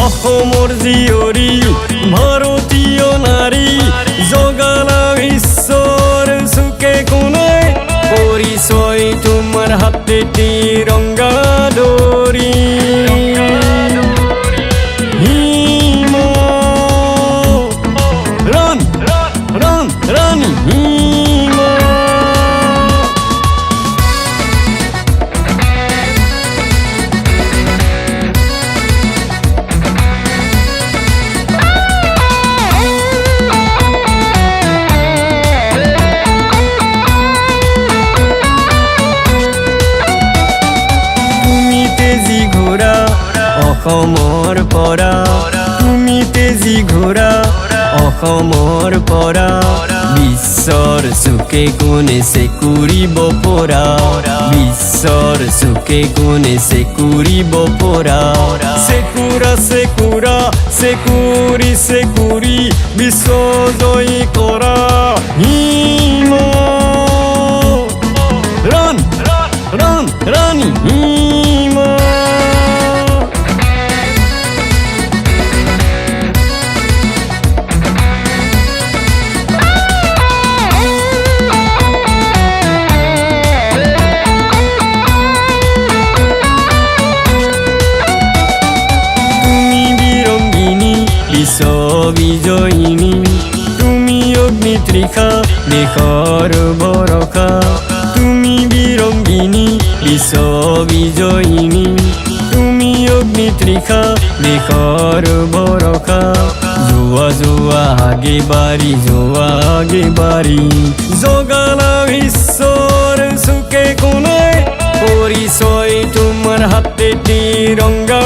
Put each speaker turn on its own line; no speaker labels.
অসমৰ জীয়ৰী ভাৰতীয় নাৰী জগালা বিশ্বৰ চুকে কোণে পৰিচয় তোমাৰ হাতে তিৰংগা ধৰি অসমৰ পৰা তুমি তেজি ঘোঁৰা অসমৰ পৰা বিশ্বৰ চুকে কোণে চেকুৰিব পৰা বিশ্বৰ চুকে কোণে চেকুৰিব পৰা চেকুৰা চেকুৰা চেকুৰি চেকুৰি বিশ্ব জয় কৰা হিম ৰণ ৰণ ৰাণী হিম বিজয়িনী তুমি অগ্নিতৃষা দেশৰ বৰষা তুমি বিৰংগিনী বিশ্ব বিজয়িনী তুমি অগ্নিতৃষা দেশৰ বৰষা যোৱা যোৱা আগে বাৰী জগালা বিশ্বৰ চুকে কোণে পৰিচয় তোমাৰ হাতে তিৰংগা